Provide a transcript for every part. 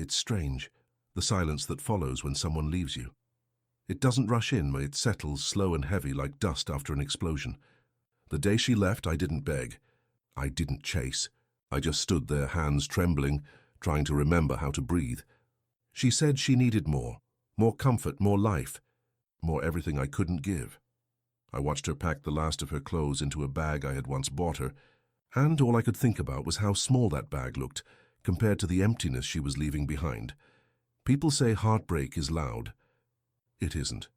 It's strange, the silence that follows when someone leaves you. It doesn't rush in, it settles slow and heavy like dust after an explosion. The day she left, I didn't beg. I didn't chase. I just stood there, hands trembling, trying to remember how to breathe. She said she needed more comfort, more life, more everything I couldn't give. I watched her pack the last of her clothes into a bag I had once bought her, and all I could think about was how small that bag looked compared to the emptiness she was leaving behind. People say heartbreak is loud. It isn't.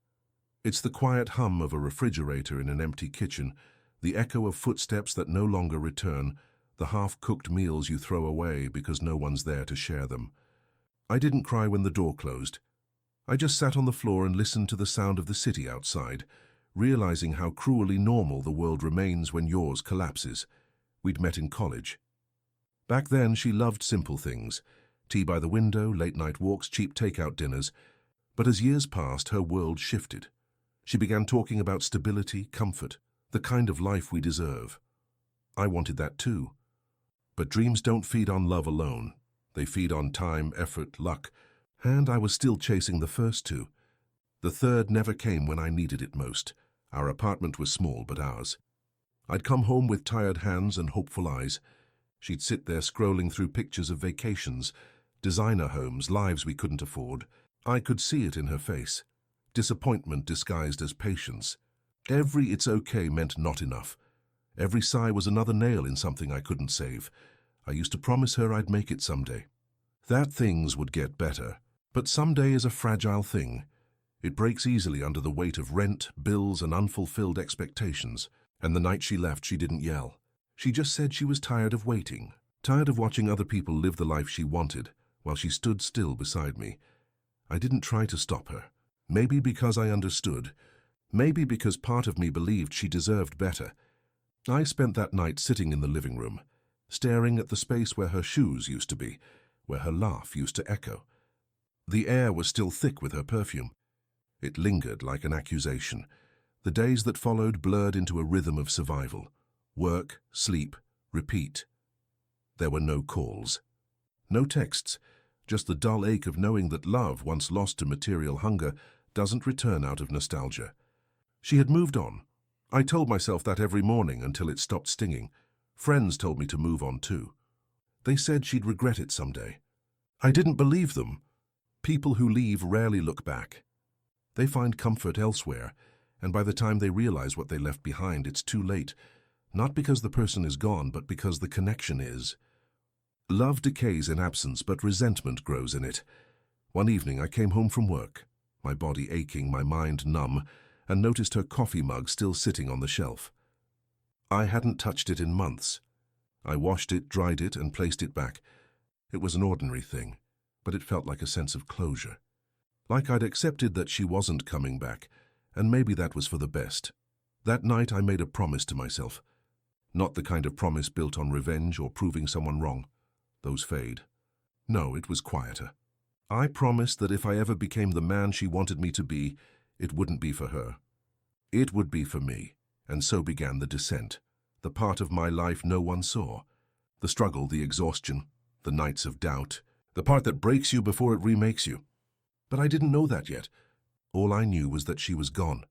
It's the quiet hum of a refrigerator in an empty kitchen, the echo of footsteps that no longer return, the half-cooked meals you throw away because no one's there to share them. I didn't cry when the door closed. I just sat on the floor and listened to the sound of the city outside, realizing how cruelly normal the world remains when yours collapses. We'd met in college. Back then, she loved simple things: tea by the window, late-night walks, cheap takeout dinners. But as years passed, her world shifted. She began talking about stability, comfort, the kind of life we deserve. I wanted that too. But dreams don't feed on love alone. They feed on time, effort, luck, and I was still chasing the first two. The third never came when I needed it most. Our apartment was small, but ours. I'd come home with tired hands and hopeful eyes. She'd sit there scrolling through pictures of vacations, designer homes, lives we couldn't afford. I could see it in her face. Disappointment disguised as patience. Every "it's okay" meant not enough. Every sigh was another nail in something I couldn't save. I used to promise her I'd make it someday. That things would get better. But someday is a fragile thing. It breaks easily under the weight of rent, bills, and unfulfilled expectations. And the night she left, she didn't yell. She just said she was tired of waiting, tired of watching other people live the life she wanted, while she stood still beside me. I didn't try to stop her. Maybe because I understood. Maybe because part of me believed she deserved better. I spent that night sitting in the living room, staring at the space where her shoes used to be, where her laugh used to echo. The air was still thick with her perfume. It lingered like an accusation. The days that followed blurred into a rhythm of survival. Work, sleep, repeat. There were no calls. No texts. Just the dull ache of knowing that love, once lost to material hunger, doesn't return out of nostalgia. She had moved on. I told myself that every morning until it stopped stinging. Friends told me to move on too. They said she'd regret it someday. I didn't believe them. People who leave rarely look back. They find comfort elsewhere, and by the time they realize what they left behind, it's too late. Not because the person is gone, but because the connection is. Love decays in absence, but resentment grows in it. One evening I came home from work, my body aching, my mind numb, and noticed her coffee mug still sitting on the shelf. I hadn't touched it in months. I washed it, dried it, and placed it back. It was an ordinary thing, but it felt like a sense of closure. Like I'd accepted that she wasn't coming back, and maybe that was for the best. That night I made a promise to myself. Not the kind of promise built on revenge or proving someone wrong. Those fade. No, it was quieter. I promised that if I ever became the man she wanted me to be, it wouldn't be for her. It would be for me. And so began the descent, the part of my life no one saw. The struggle, the exhaustion, the nights of doubt, the part that breaks you before it remakes you. But I didn't know that yet. All I knew was that she was gone,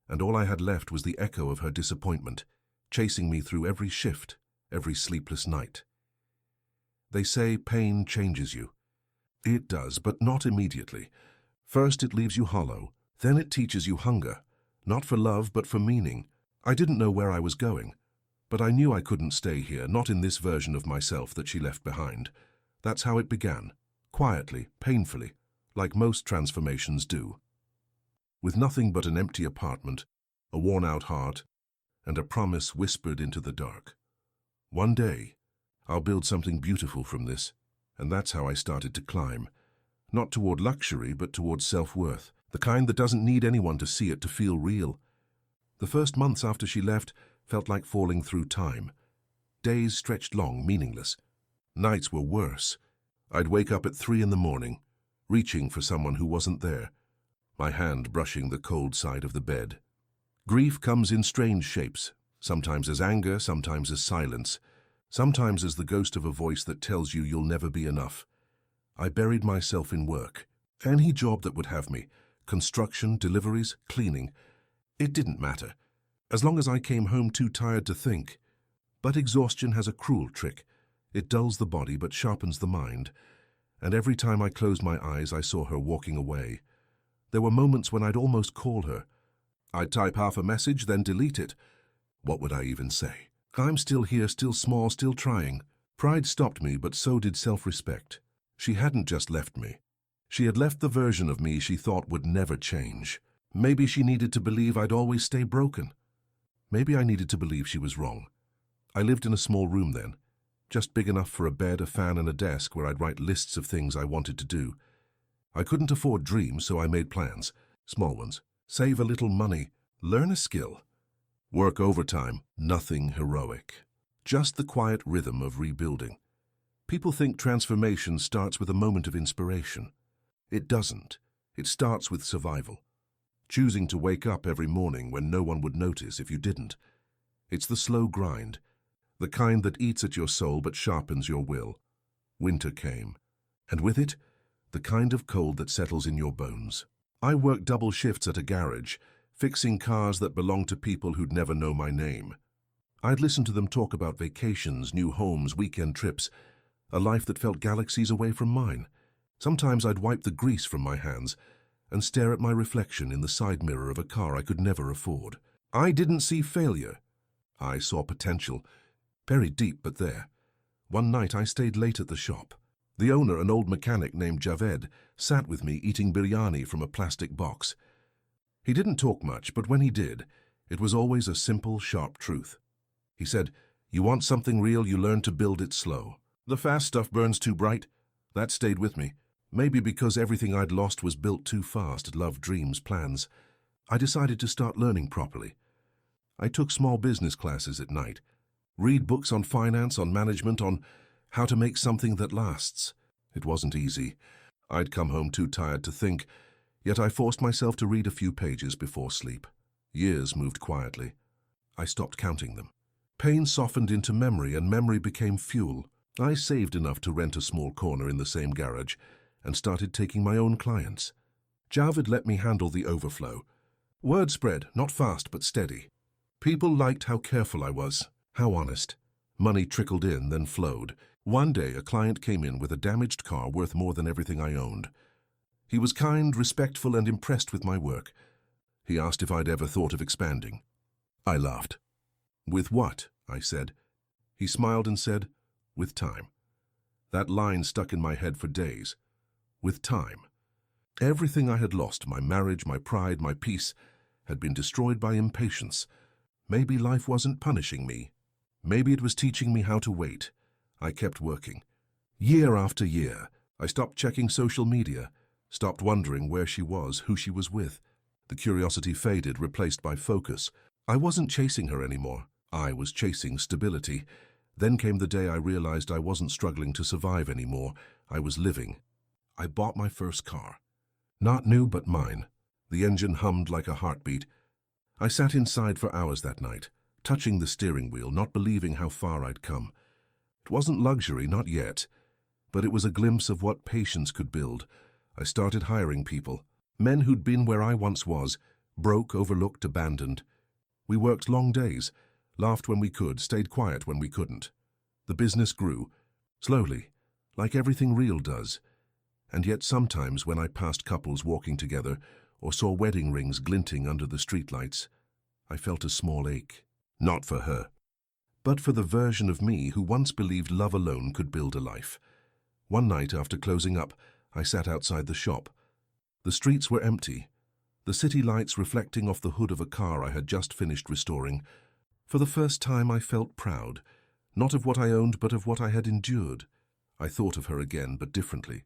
and all I had left was the echo of her disappointment, chasing me through every shift, every sleepless night. They say pain changes you. It does, but not immediately. First it leaves you hollow, then it teaches you hunger, not for love but for meaning. I didn't know where I was going, but I knew I couldn't stay here, not in this version of myself that she left behind. That's how it began, quietly, painfully, like most transformations do. With nothing but an empty apartment, a worn-out heart, and a promise whispered into the dark. One day, I'll build something beautiful from this, and that's how I started to climb. Not toward luxury, but toward self-worth, the kind that doesn't need anyone to see it to feel real. The first months after she left felt like falling through time. Days stretched long, meaningless. Nights were worse. I'd wake up at 3 in the morning, reaching for someone who wasn't there, my hand brushing the cold side of the bed. Grief comes in strange shapes, sometimes as anger, sometimes as silence, sometimes as the ghost of a voice that tells you you'll never be enough. I buried myself in work. Any job that would have me. Construction, deliveries, cleaning. It didn't matter, as long as I came home too tired to think. But exhaustion has a cruel trick. It dulls the body but sharpens the mind. And every time I closed my eyes, I saw her walking away. There were moments when I'd almost call her. I'd type half a message, then delete it. What would I even say? I'm still here, still small, still trying. Pride stopped me, but so did self-respect. She hadn't just left me. She had left the version of me she thought would never change. Maybe she needed to believe I'd always stay broken. Maybe I needed to believe she was wrong. I lived in a small room then, just big enough for a bed, a fan, and a desk where I'd write lists of things I wanted to do. I couldn't afford dreams, so I made plans, small ones. Save a little money, learn a skill. Work overtime, nothing heroic. Just the quiet rhythm of rebuilding. People think transformation starts with a moment of inspiration. It doesn't. It starts with survival. Choosing to wake up every morning when no one would notice if you didn't. It's the slow grind, the kind that eats at your soul but sharpens your will. Winter came, and with it, the kind of cold that settles in your bones. I worked double shifts at a garage, fixing cars that belonged to people who'd never know my name. I'd listen to them talk about vacations, new homes, weekend trips, a life that felt galaxies away from mine. Sometimes I'd wipe the grease from my hands and stare at my reflection in the side mirror of a car I could never afford. I didn't see failure. I saw potential, buried deep but there. One night I stayed late at the shop. The owner, an old mechanic named Javed, sat with me eating biryani from a plastic box. He didn't talk much, but when he did, it was always a simple, sharp truth. He said, "You want something real, you learn to build it slow. The fast stuff burns too bright." That stayed with me. Maybe because everything I'd lost was built too fast, love, dreams, plans. I decided to start learning properly. I took small business classes at night. Read books on finance, on management, on how to make something that lasts. It wasn't easy. I'd come home too tired to think, yet I forced myself to read a few pages before sleep. Years moved quietly. I stopped counting them. Pain softened into memory, and memory became fuel. I saved enough to rent a small corner in the same garage and started taking my own clients. Javed let me handle the overflow. Word spread, not fast but steady. People liked how careful I was, how honest. Money trickled in, then flowed. One day, a client came in with a damaged car worth more than everything I owned. He was kind, respectful, and impressed with my work. He asked if I'd ever thought of expanding. I laughed. "With what?" I said. He smiled and said, "With time." That line stuck in my head for days. With time. Everything I had lost, my marriage, my pride, my peace, had been destroyed by impatience. Maybe life wasn't punishing me. Maybe it was teaching me how to wait. I kept working. Year after year, I stopped checking social media, stopped wondering where she was, who she was with. The curiosity faded, replaced by focus. I wasn't chasing her anymore. I was chasing stability. Then came the day I realized I wasn't struggling to survive anymore. I was living. I bought my first car. Not new, but mine. The engine hummed like a heartbeat. I sat inside for hours that night, touching the steering wheel, not believing how far I'd come. It wasn't luxury, not yet, but it was a glimpse of what patience could build. I started hiring people, men who'd been where I once was, broke, overlooked, abandoned. We worked long days, laughed when we could, stayed quiet when we couldn't. The business grew, slowly, like everything real does. And yet sometimes when I passed couples walking together or saw wedding rings glinting under the streetlights, I felt a small ache. Not for her, but for the version of me who once believed love alone could build a life. One night after closing up, I sat outside the shop. The streets were empty, the city lights reflecting off the hood of a car I had just finished restoring. For the first time I felt proud, not of what I owned but of what I had endured. I thought of her again, but differently.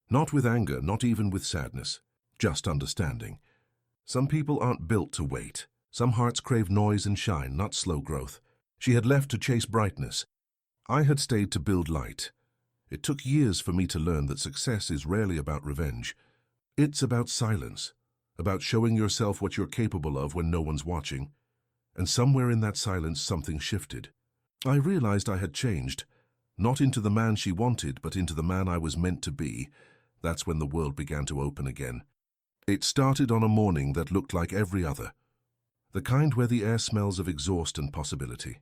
Not with anger, not even with sadness, just understanding. Some people aren't built to wait. Some hearts crave noise and shine, not slow growth. She had left to chase brightness. I had stayed to build light. It took years for me to learn that success is rarely about revenge. It's about silence, about showing yourself what you're capable of when no one's watching. And somewhere in that silence something shifted. I realized I had changed, Not into the man she wanted, but into the man I was meant to be. That's when the world began to open again. It started on a morning that looked like every other. The kind where the air smells of exhaust and possibility.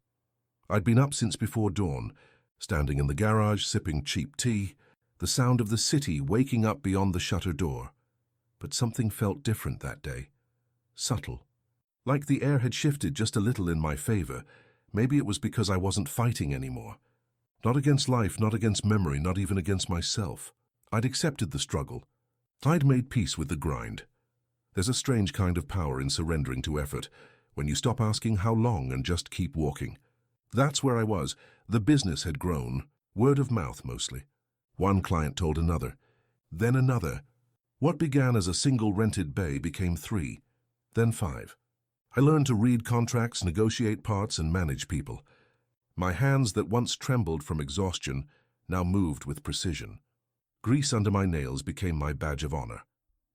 I'd been up since before dawn, standing in the garage, sipping cheap tea, the sound of the city waking up beyond the shutter door. But something felt different that day. Subtle. Like the air had shifted just a little in my favor. Maybe it was because I wasn't fighting anymore. Not against life, not against memory, not even against myself. I'd accepted the struggle. I'd made peace with the grind. There's a strange kind of power in surrendering to effort, when you stop asking how long and just keep walking. That's where I was. The business had grown, word of mouth mostly. One client told another, then another. What began as a single rented bay became 3, then 5. I learned to read contracts, negotiate parts, and manage people. My hands that once trembled from exhaustion now moved with precision. Grease under my nails became my badge of honor,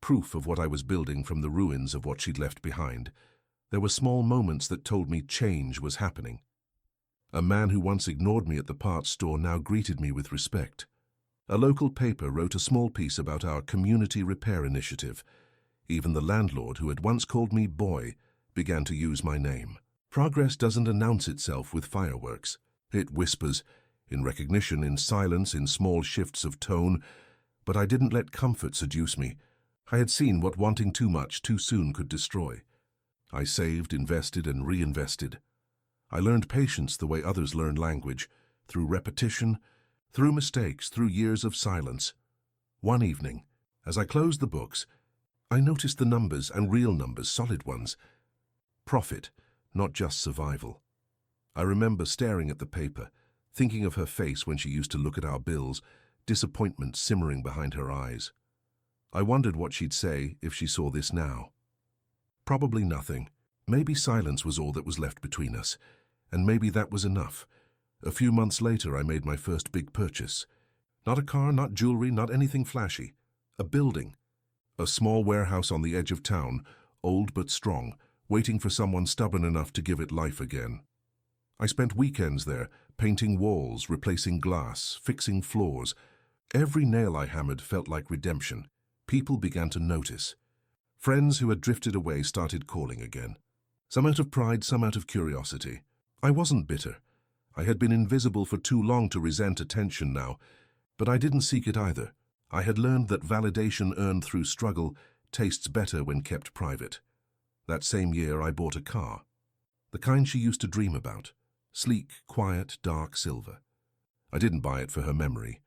proof of what I was building from the ruins of what she'd left behind. There were small moments that told me change was happening. A man who once ignored me at the parts store now greeted me with respect. A local paper wrote a small piece about our community repair initiative. Even the landlord, who had once called me boy, began to use my name. Progress doesn't announce itself with fireworks. It whispers, in recognition, in silence, in small shifts of tone. But I didn't let comfort seduce me. I had seen what wanting too much too soon could destroy. I saved, invested, and reinvested. I learned patience the way others learn language, through repetition, through mistakes, through years of silence. One evening, as I closed the books, I noticed the numbers, and real numbers, solid ones. Profit, not just survival. I remember staring at the paper, thinking of her face when she used to look at our bills, disappointment simmering behind her eyes. I wondered what she'd say if she saw this now. Probably nothing. Maybe silence was all that was left between us, and maybe that was enough. A few months later, I made my first big purchase. Not a car, not jewelry, not anything flashy. A building. A small warehouse on the edge of town, old but strong, waiting for someone stubborn enough to give it life again. I spent weekends there, painting walls, replacing glass, fixing floors. Every nail I hammered felt like redemption. People began to notice. Friends who had drifted away started calling again. Some out of pride, some out of curiosity. I wasn't bitter. I had been invisible for too long to resent attention now, but I didn't seek it either. I had learned that validation earned through struggle tastes better when kept private. That same year, I bought a car. The kind she used to dream about. Sleek, quiet, dark silver. I didn't buy it for her memory.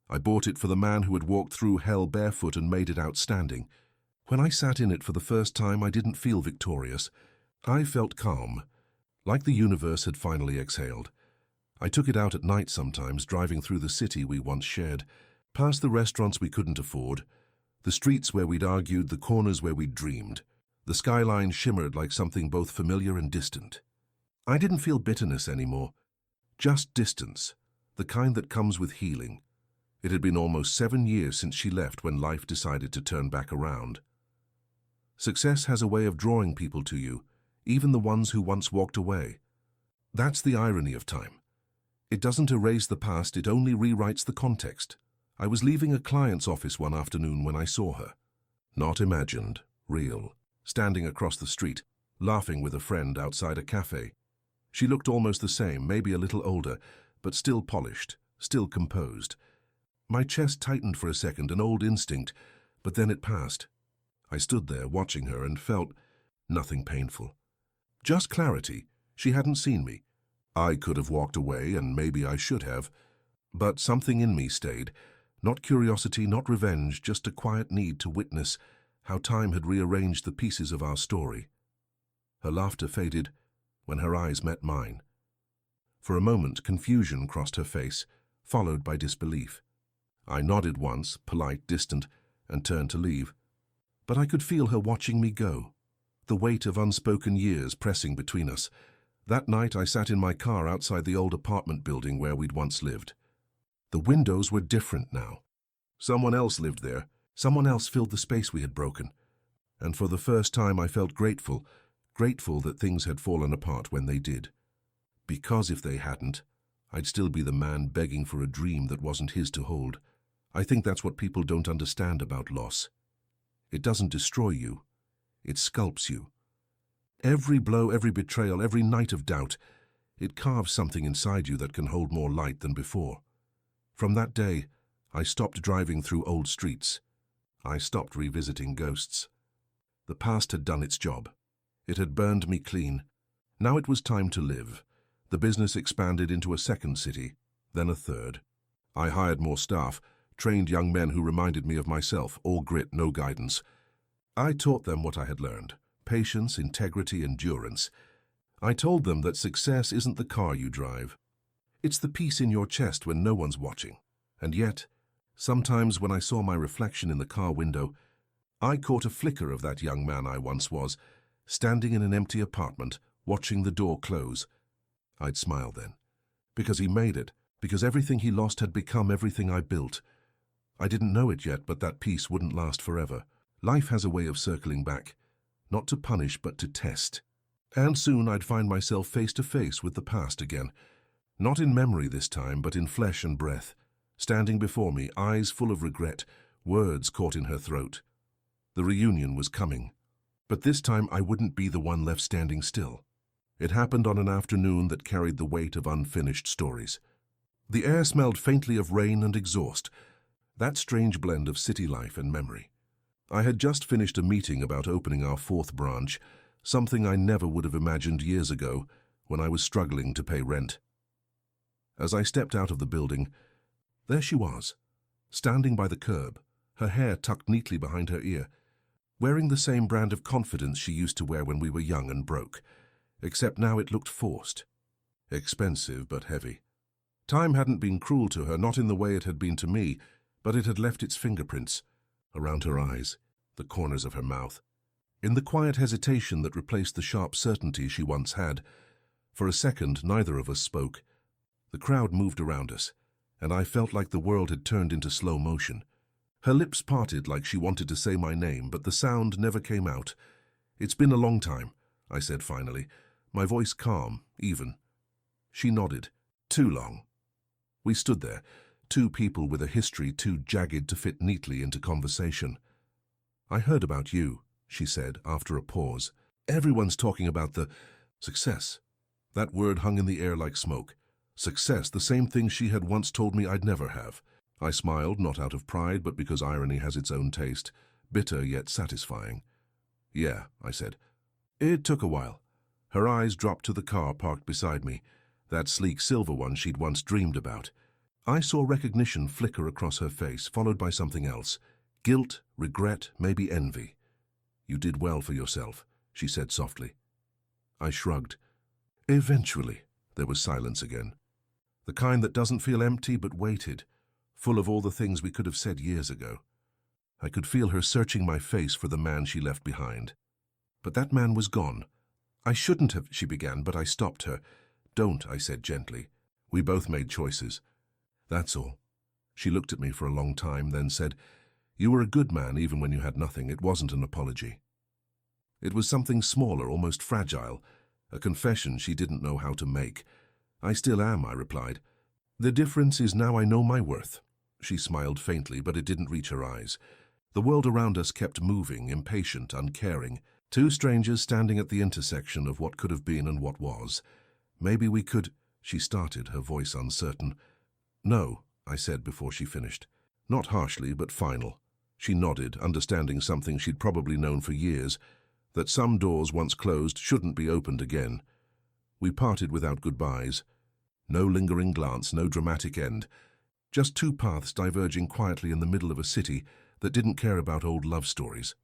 I bought it for the man who had walked through hell barefoot and made it outstanding. When I sat in it for the first time, I didn't feel victorious. I felt calm, like the universe had finally exhaled. I took it out at night sometimes, driving through the city we once shared, past the restaurants we couldn't afford, the streets where we'd argued, the corners where we'd dreamed. The skyline shimmered like something both familiar and distant. I didn't feel bitterness anymore, just distance, the kind that comes with healing. It had been almost 7 years since she left when life decided to turn back around. Success has a way of drawing people to you, even the ones who once walked away. That's the irony of time. It doesn't erase the past, it only rewrites the context. I was leaving a client's office one afternoon when I saw her. Not imagined, real. Standing across the street, laughing with a friend outside a cafe. She looked almost the same, maybe a little older, but still polished, still composed. My chest tightened for a second, an old instinct, but then it passed. I stood there watching her and felt nothing painful. Just clarity. She hadn't seen me. I could have walked away, and maybe I should have, but something in me stayed. Not curiosity, not revenge, just a quiet need to witness how time had rearranged the pieces of our story. Her laughter faded when her eyes met mine. For a moment, confusion crossed her face, followed by disbelief. I nodded once, polite, distant, and turned to leave. But I could feel her watching me go, the weight of unspoken years pressing between us. That night I sat in my car outside the old apartment building where we'd once lived. The windows were different now. Someone else lived there. Someone else filled the space we had broken. And for the first time I felt grateful that things had fallen apart when they did. Because if they hadn't, I'd still be the man begging for a dream that wasn't his to hold. I think that's what people don't understand about loss. It doesn't destroy you. It sculpts you. Every blow, every betrayal, every night of doubt, it carves something inside you that can hold more light than before. From that day, I stopped driving through old streets. I stopped revisiting ghosts. The past had done its job. It had burned me clean. Now it was time to live. The business expanded into a second city, then a third. I hired more staff, trained young men who reminded me of myself, all grit, no guidance. I taught them what I had learned: patience, integrity, endurance. I told them that success isn't the car you drive. It's the peace in your chest when no one's watching. And yet, sometimes when I saw my reflection in the car window, I caught a flicker of that young man I once was, standing in an empty apartment, watching the door close. I'd smile then, because he made it, because everything he lost had become everything I built. I didn't know it yet, but that peace wouldn't last forever. Life has a way of circling back, not to punish but to test. And soon I'd find myself face to face with the past again, not in memory this time, but in flesh and breath, standing before me, eyes full of regret, words caught in her throat. The reunion was coming, but this time I wouldn't be the one left standing still. It happened on an afternoon that carried the weight of unfinished stories. The air smelled faintly of rain and exhaust, that strange blend of city life and memory. I had just finished a meeting about opening our 4th branch, something I never would have imagined years ago when I was struggling to pay rent. As I stepped out of the building, there she was, standing by the curb, her hair tucked neatly behind her ear, wearing the same brand of confidence she used to wear when we were young and broke, except now it looked forced, expensive but heavy. Time hadn't been cruel to her, not in the way it had been to me, but it had left its fingerprints around her eyes, the corners of her mouth. In the quiet hesitation that replaced the sharp certainty she once had, for a second neither of us spoke. The crowd moved around us, and I felt like the world had turned into slow motion. Her lips parted like she wanted to say my name, but the sound never came out. "It's been a long time," I said finally, my voice calm, even. She nodded. "Too long." We stood there, two people with a history too jagged to fit neatly into conversation. "I heard about you," she said after a pause. "Everyone's talking about the success." That word hung in the air like smoke. Success, the same thing she had once told me I'd never have. I smiled, not out of pride, but because irony has its own taste, bitter yet satisfying. "Yeah," I said. "It took a while." Her eyes dropped to the car parked beside me, that sleek silver one she'd once dreamed about. I saw recognition flicker across her face, followed by something else. Guilt, regret, maybe envy. "You did well for yourself," she said softly. I shrugged. Eventually, there was silence again. The kind that doesn't feel empty but weighted, full of all the things we could have said years ago. I could feel her searching my face for the man she left behind. But that man was gone. "I shouldn't have," she began, but I stopped her. "Don't," I said gently. "We both made choices. That's all." She looked at me for a long time, then said, "You were a good man even when you had nothing. It wasn't an apology." It was something smaller, almost fragile, a confession she didn't know how to make. "I still am," I replied. "The difference is now I know my worth." She smiled faintly, but it didn't reach her eyes. The world around us kept moving, impatient, uncaring. Two strangers standing at the intersection of what could have been and what was. "Maybe we could—" she started, her voice uncertain. "No," I said before she finished. Not harshly, but final. She nodded, understanding something she'd probably known for years, that some doors once closed shouldn't be opened again. We parted without goodbyes. No lingering glance, no dramatic end. Just two paths diverging quietly in the middle of a city that didn't care about old love stories.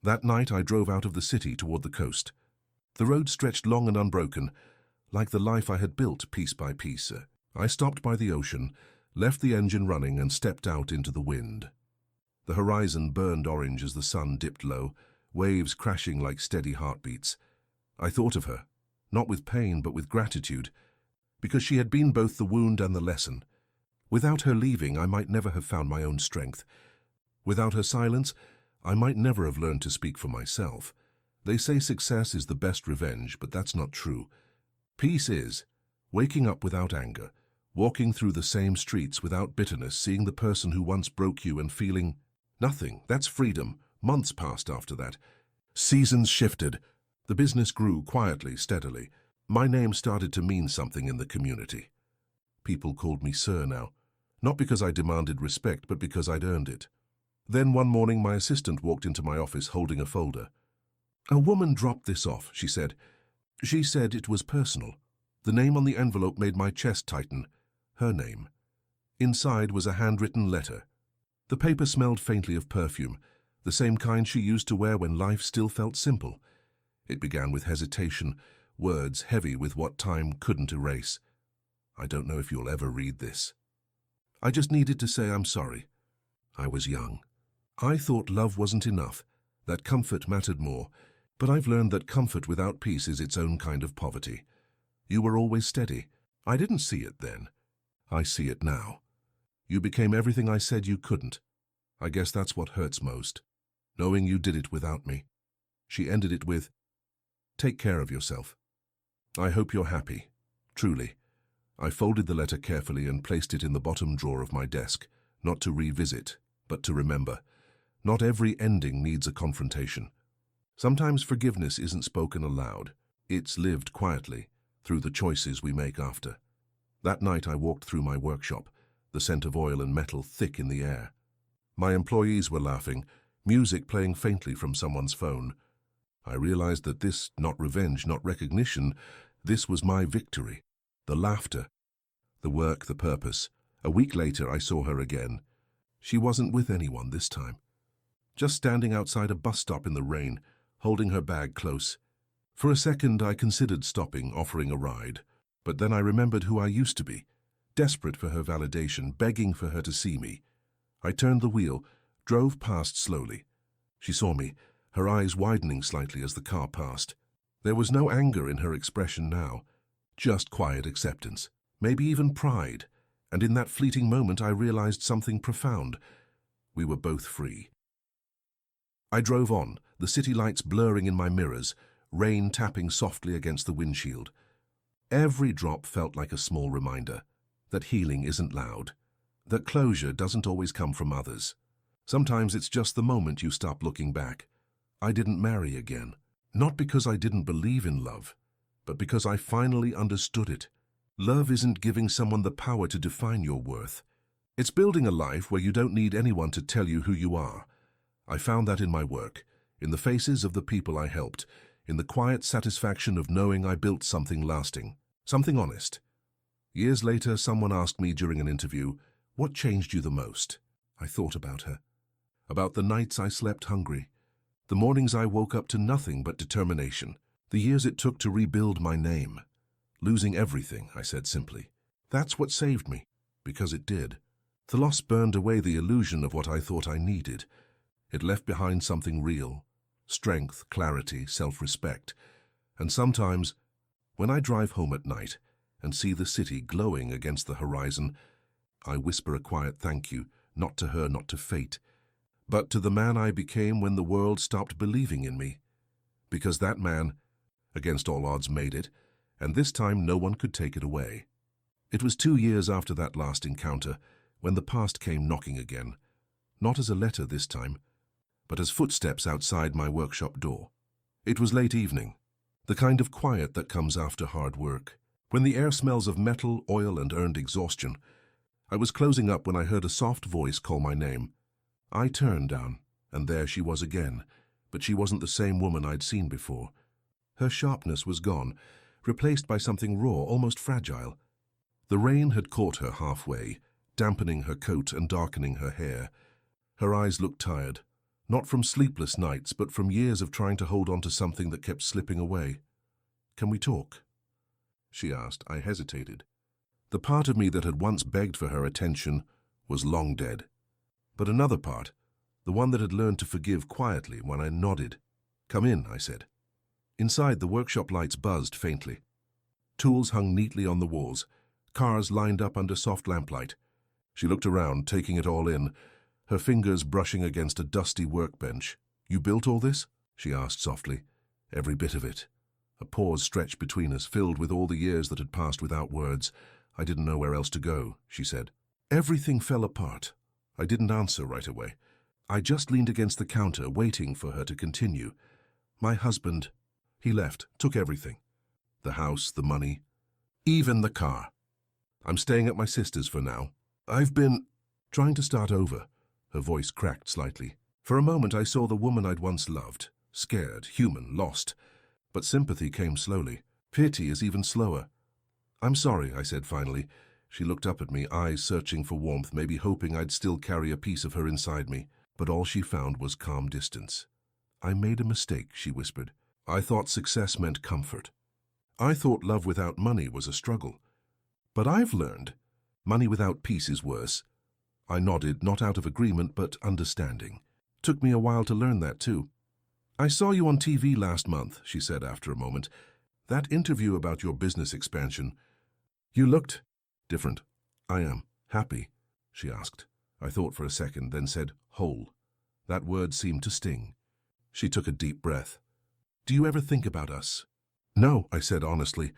That night I drove out of the city toward the coast. The road stretched long and unbroken, like the life I had built piece by piece. I stopped by the ocean, left the engine running and stepped out into the wind. The horizon burned orange as the sun dipped low, waves crashing like steady heartbeats. I thought of her, not with pain but with gratitude, because she had been both the wound and the lesson. Without her leaving, I might never have found my own strength. Without her silence, I might never have learned to speak for myself. They say success is the best revenge, but that's not true. Peace is waking up without anger, Walking through the same streets without bitterness, seeing the person who once broke you and feeling nothing. That's freedom. Months passed after that. Seasons shifted. The business grew quietly, steadily. My name started to mean something in the community. People called me Sir now, not because I demanded respect, but because I'd earned it. Then one morning my assistant walked into my office holding a folder. "A woman dropped this off," she said. "She said it was personal." The name on the envelope made my chest tighten. Her name. Inside was a handwritten letter. The paper smelled faintly of perfume, the same kind she used to wear when life still felt simple. It began with hesitation, words heavy with what time couldn't erase. "I don't know if you'll ever read this. I just needed to say I'm sorry. I was young. I thought love wasn't enough, that comfort mattered more, but I've learned that comfort without peace is its own kind of poverty. You were always steady. I didn't see it then. I see it now. You became everything I said you couldn't. I guess that's what hurts most, knowing you did it without me." She ended it with, "Take care of yourself. I hope you're happy. Truly." I folded the letter carefully and placed it in the bottom drawer of my desk, not to revisit, but to remember. Not every ending needs a confrontation. Sometimes forgiveness isn't spoken aloud. It's lived quietly, through the choices we make after. That night I walked through my workshop, the scent of oil and metal thick in the air. My employees were laughing, music playing faintly from someone's phone. I realized that this, not revenge, not recognition, this was my victory. The laughter, the work, the purpose. A week later I saw her again. She wasn't with anyone this time. Just standing outside a bus stop in the rain, holding her bag close. For a second I considered stopping, offering a ride. But then I remembered who I used to be, desperate for her validation, begging for her to see me. I turned the wheel, drove past slowly. She saw me, her eyes widening slightly as the car passed. There was no anger in her expression now, just quiet acceptance, maybe even pride. And in that fleeting moment I realized something profound. We were both free. I drove on, the city lights blurring in my mirrors, rain tapping softly against the windshield. Every drop felt like a small reminder that healing isn't loud, that closure doesn't always come from others. Sometimes it's just the moment you stop looking back. I didn't marry again, not because I didn't believe in love, but because I finally understood it. Love isn't giving someone the power to define your worth. It's building a life where you don't need anyone to tell you who you are. I found that in my work, in the faces of the people I helped, in the quiet satisfaction of knowing I built something lasting. Something honest. Years later, someone asked me during an interview, "What changed you the most?" I thought about her. About the nights I slept hungry. The mornings I woke up to nothing but determination. The years it took to rebuild my name. Losing everything, I said simply. That's what saved me. Because it did. The loss burned away the illusion of what I thought I needed. It left behind something real. Strength, clarity, self-respect. And sometimes, when I drive home at night and see the city glowing against the horizon, I whisper a quiet thank you, not to her, not to fate, but to the man I became when the world stopped believing in me. Because that man, against all odds, made it, and this time no one could take it away. It was 2 years after that last encounter when the past came knocking again, not as a letter this time, but as footsteps outside my workshop door. It was late evening, the kind of quiet that comes after hard work, when the air smells of metal, oil, and earned exhaustion. I was closing up when I heard a soft voice call my name. I turned down, and there she was again, but she wasn't the same woman I'd seen before. Her sharpness was gone, replaced by something raw, almost fragile. The rain had caught her halfway, dampening her coat and darkening her hair. Her eyes looked tired, not from sleepless nights, but from years of trying to hold on to something that kept slipping away. "Can we talk?" she asked. I hesitated. The part of me that had once begged for her attention was long dead. But another part, the one that had learned to forgive quietly, when I nodded. "Come in," I said. Inside, the workshop lights buzzed faintly. Tools hung neatly on the walls, cars lined up under soft lamplight. She looked around, taking it all in, her fingers brushing against a dusty workbench. "You built all this?" she asked softly. "Every bit of it." A pause stretched between us, filled with all the years that had passed without words. I didn't know where else to go, she said. Everything fell apart. I didn't answer right away. I just leaned against the counter, waiting for her to continue. My husband, he left, took everything. The house, the money, even the car. I'm staying at my sister's for now. I've been trying to start over. Her voice cracked slightly. For a moment I saw the woman I'd once loved, scared, human, lost. But sympathy came slowly. Pity is even slower. I'm sorry, I said finally. She looked up at me, eyes searching for warmth, maybe hoping I'd still carry a piece of her inside me. But all she found was calm distance. I made a mistake, she whispered. I thought success meant comfort. I thought love without money was a struggle. But I've learned money without peace is worse. I nodded, not out of agreement, but understanding. Took me a while to learn that, too. I saw you on TV last month, she said after a moment. That interview about your business expansion. You looked different. I am happy, she asked. I thought for a second, then said, whole. That word seemed to sting. She took a deep breath. Do you ever think about us? No, I said honestly.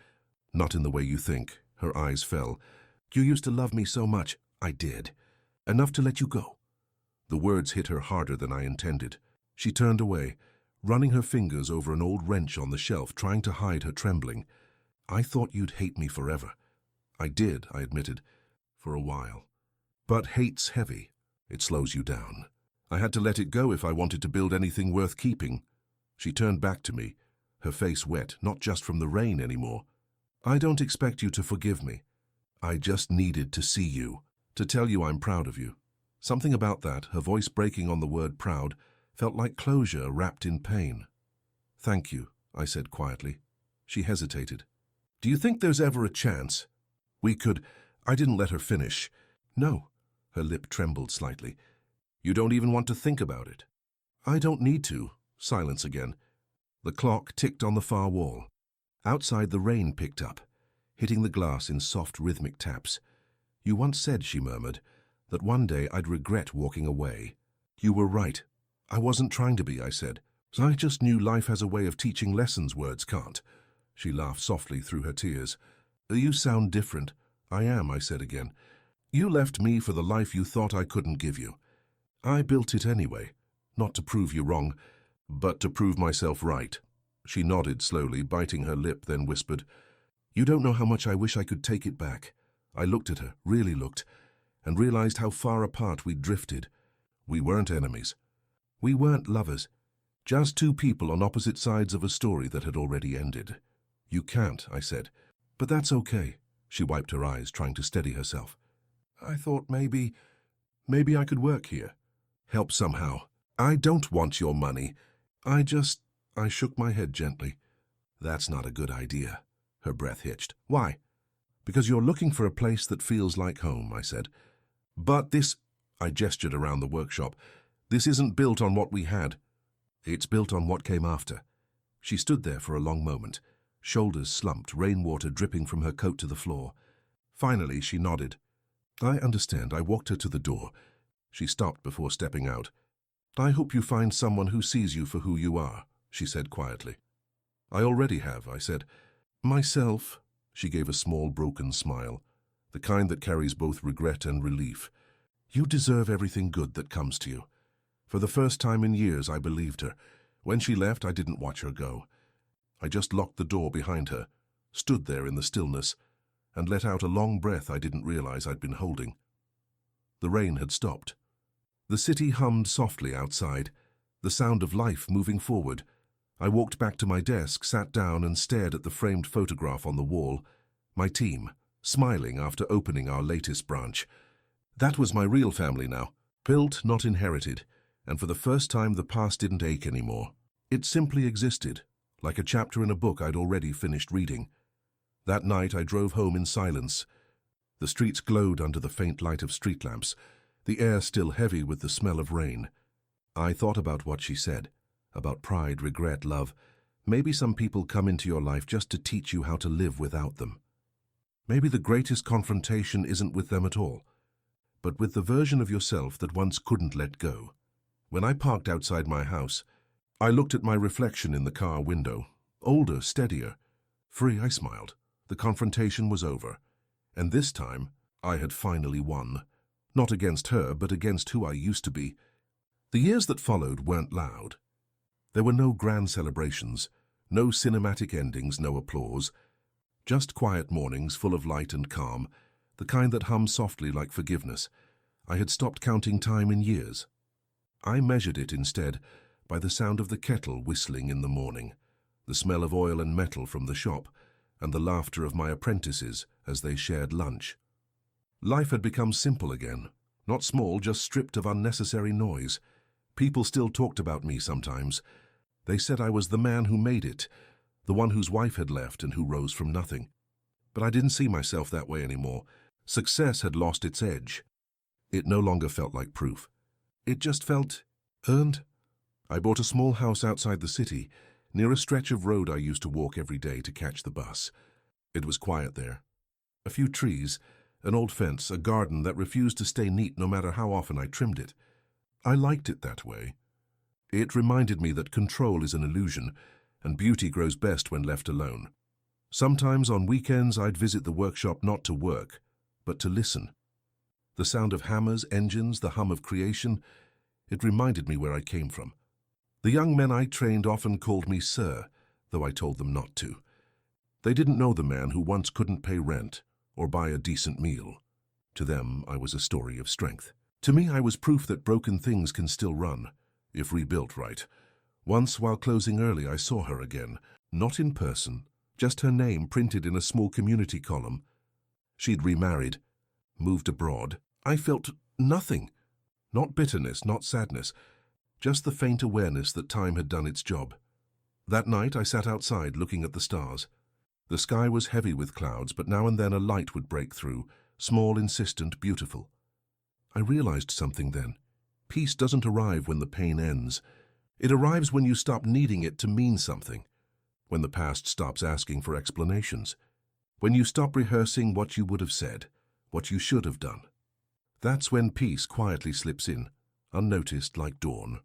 Not in the way you think. Her eyes fell. You used to love me so much. I did. Enough to let you go. The words hit her harder than I intended. She turned away, running her fingers over an old wrench on the shelf, trying to hide her trembling. I thought you'd hate me forever. I did, I admitted, for a while. But hate's heavy. It slows you down. I had to let it go if I wanted to build anything worth keeping. She turned back to me, her face wet, not just from the rain anymore. I don't expect you to forgive me. I just needed to see you, to tell you I'm proud of you. Something about that, her voice breaking on the word proud, felt like closure wrapped in pain. Thank you, I said quietly. She hesitated. Do you think there's ever a chance we could... I didn't let her finish. No. Her lip trembled slightly. You don't even want to think about it. I don't need to. Silence again. The clock ticked on the far wall. Outside, the rain picked up, hitting the glass in soft rhythmic taps. You once said, she murmured, that one day I'd regret walking away. You were right. I wasn't trying to be, I said. I just knew life has a way of teaching lessons words can't. She laughed softly through her tears. You sound different. I am, I said again. You left me for the life you thought I couldn't give you. I built it anyway, not to prove you wrong, but to prove myself right. She nodded slowly, biting her lip, then whispered, You don't know how much I wish I could take it back. I looked at her, really looked, and realized how far apart we'd drifted. We weren't enemies. We weren't lovers. Just two people on opposite sides of a story that had already ended. You can't, I said. But that's okay. She wiped her eyes, trying to steady herself. I thought maybe I could work here. Help somehow. I don't want your money. I shook my head gently. That's not a good idea. Her breath hitched. Why? Because you're looking for a place that feels like home, I said. But this, I gestured around the workshop, this isn't built on what we had. It's built on what came after. She stood there for a long moment, shoulders slumped, rainwater dripping from her coat to the floor. Finally, she nodded. I understand. I walked her to the door. She stopped before stepping out. I hope you find someone who sees you for who you are, she said quietly. I already have, I said. Myself, she gave a small broken smile, the kind that carries both regret and relief. You deserve everything good that comes to you. For the first time in years, I believed her. When she left, I didn't watch her go. I just locked the door behind her, stood there in the stillness, and let out a long breath I didn't realize I'd been holding. The rain had stopped. The city hummed softly outside, the sound of life moving forward. I walked back to my desk, sat down and stared at the framed photograph on the wall. My team, smiling after opening our latest branch. That was my real family now, built, not inherited, and for the first time the past didn't ache anymore. It simply existed, like a chapter in a book I'd already finished reading. That night I drove home in silence. The streets glowed under the faint light of street lamps, the air still heavy with the smell of rain. I thought about what she said, about pride, regret, love. Maybe some people come into your life just to teach you how to live without them. Maybe the greatest confrontation isn't with them at all, but with the version of yourself that once couldn't let go. When I parked outside my house, I looked at my reflection in the car window. Older, steadier. Free, I smiled. The confrontation was over. And this time, I had finally won. Not against her, but against who I used to be. The years that followed weren't loud. There were no grand celebrations, no cinematic endings, no applause. Just quiet mornings full of light and calm, the kind that hum softly like forgiveness. I had stopped counting time in years. I measured it instead by the sound of the kettle whistling in the morning, the smell of oil and metal from the shop, and the laughter of my apprentices as they shared lunch. Life had become simple again, not small, just stripped of unnecessary noise. People still talked about me sometimes. They said I was the man who made it, the one whose wife had left and who rose from nothing. But I didn't see myself that way anymore. Success had lost its edge. It no longer felt like proof. It just felt earned. I bought a small house outside the city, near a stretch of road I used to walk every day to catch the bus. It was quiet there. A few trees, an old fence, a garden that refused to stay neat no matter how often I trimmed it. I liked it that way. It reminded me that control is an illusion, and beauty grows best when left alone. Sometimes on weekends I'd visit the workshop not to work, but to listen. The sound of hammers, engines, the hum of creation, it reminded me where I came from. The young men I trained often called me sir, though I told them not to. They didn't know the man who once couldn't pay rent or buy a decent meal. To them, I was a story of strength. To me, I was proof that broken things can still run, if rebuilt right. Once, while closing early, I saw her again, not in person, just her name printed in a small community column. She'd remarried, moved abroad. I felt nothing. Not bitterness, not sadness, just the faint awareness that time had done its job. That night I sat outside looking at the stars. The sky was heavy with clouds, but now and then a light would break through, small, insistent, beautiful. I realized something then. Peace doesn't arrive when the pain ends. It arrives when you stop needing it to mean something, when the past stops asking for explanations, when you stop rehearsing what you would have said, what you should have done. That's when peace quietly slips in, unnoticed like dawn.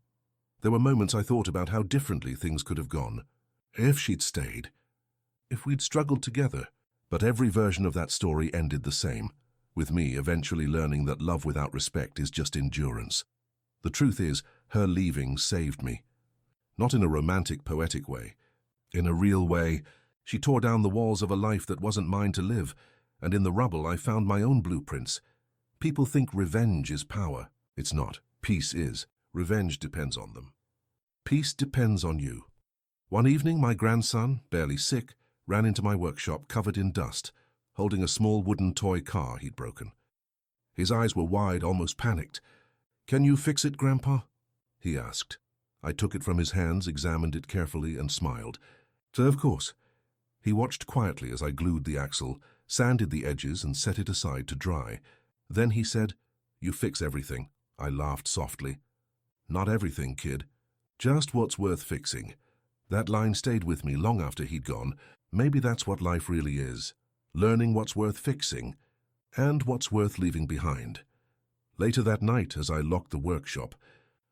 There were moments I thought about how differently things could have gone, if she'd stayed, if we'd struggled together. But every version of that story ended the same, with me eventually learning that love without respect is just endurance. The truth is, her leaving saved me. Not in a romantic, poetic way. In a real way, she tore down the walls of a life that wasn't mine to live, and in the rubble I found my own blueprints. People think revenge is power. It's not. Peace is. Revenge depends on them. Peace depends on you. One evening, my grandson, barely sick, ran into my workshop covered in dust, holding a small wooden toy car he'd broken. His eyes were wide, almost panicked. "Can you fix it, Grandpa?" he asked. I took it from his hands, examined it carefully, and smiled. Of course." He watched quietly as I glued the axle, sanded the edges, and set it aside to dry. Then he said, "You fix everything." I laughed softly. "Not everything, kid. Just what's worth fixing." That line stayed with me long after he'd gone. Maybe that's what life really is. Learning what's worth fixing, and what's worth leaving behind. Later that night, as I locked the workshop,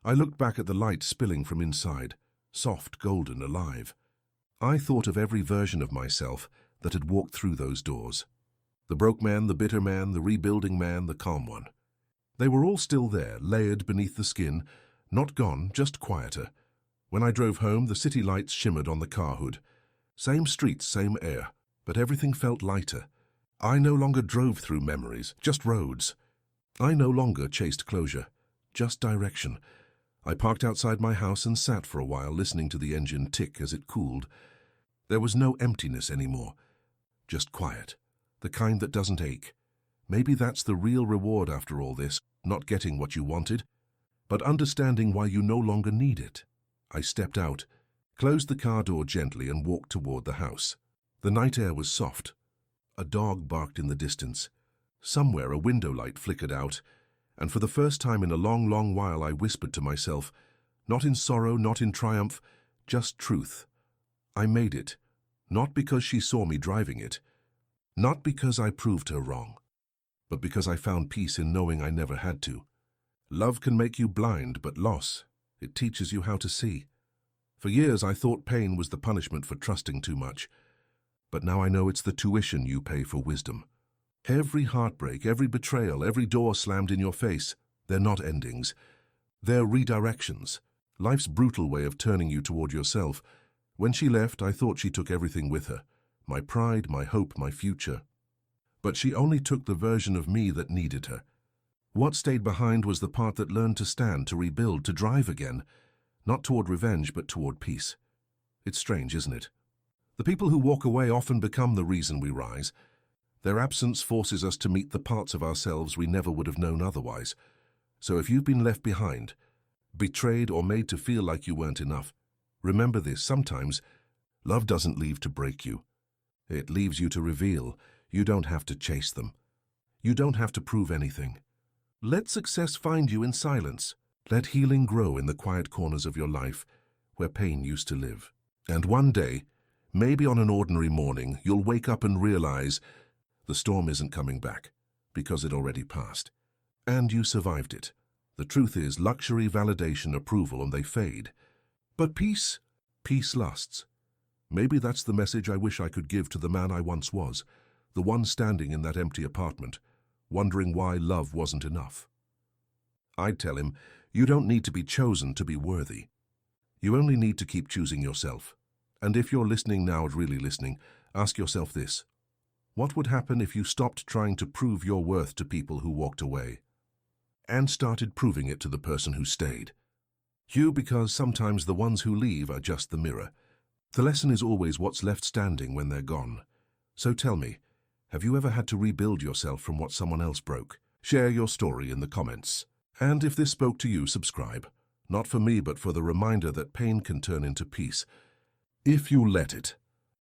I looked back at the light spilling from inside, soft, golden, alive. I thought of every version of myself that had walked through those doors. The broke man, the bitter man, the rebuilding man, the calm one. They were all still there, layered beneath the skin, not gone, just quieter. When I drove home, the city lights shimmered on the car hood. Same streets, same air, but everything felt lighter. I no longer drove through memories, just roads. I no longer chased closure, just direction. I parked outside my house and sat for a while, listening to the engine tick as it cooled. There was no emptiness anymore, just quiet, the kind that doesn't ache. Maybe that's the real reward after all this, not getting what you wanted, but understanding why you no longer need it. I stepped out, closed the car door gently, and walked toward the house. The night air was soft. A dog barked in the distance. Somewhere a window light flickered out, and for the first time in a long, long while I whispered to myself, not in sorrow, not in triumph, just truth. I made it, not because she saw me driving it, not because I proved her wrong, but because I found peace in knowing I never had to. Love can make you blind, but loss, it teaches you how to see. For years I thought pain was the punishment for trusting too much, but now I know it's the tuition you pay for wisdom. Every heartbreak, every betrayal, every door slammed in your face, they're not endings. They're redirections. Life's brutal way of turning you toward yourself. When she left, I thought she took everything with her. My pride, my hope, my future. But she only took the version of me that needed her. What stayed behind was the part that learned to stand, to rebuild, to drive again. Not toward revenge, but toward peace. It's strange, isn't it? The people who walk away often become the reason we rise. Their absence forces us to meet the parts of ourselves we never would have known otherwise. So if you've been left behind, betrayed or made to feel like you weren't enough, remember this: sometimes love doesn't leave to break you. It leaves you to reveal. You don't have to chase them. You don't have to prove anything. Let success find you in silence. Let healing grow in the quiet corners of your life where pain used to live. And one day, maybe on an ordinary morning, you'll wake up and realize the storm isn't coming back because it already passed. And you survived it. The truth is, luxury, validation, approval, and they fade. But peace lasts. Maybe that's the message I wish I could give to the man I once was, the one standing in that empty apartment, wondering why love wasn't enough. I'd tell him, you don't need to be chosen to be worthy. You only need to keep choosing yourself. And if you're listening now, really listening, ask yourself this: what would happen if you stopped trying to prove your worth to people who walked away and started proving it to the person who stayed? Because sometimes the ones who leave are just the mirror. The lesson is always what's left standing when they're gone. So tell me, have you ever had to rebuild yourself from what someone else broke? Share your story in the comments. And if this spoke to you, subscribe. Not for me, but for the reminder that pain can turn into peace if you let it.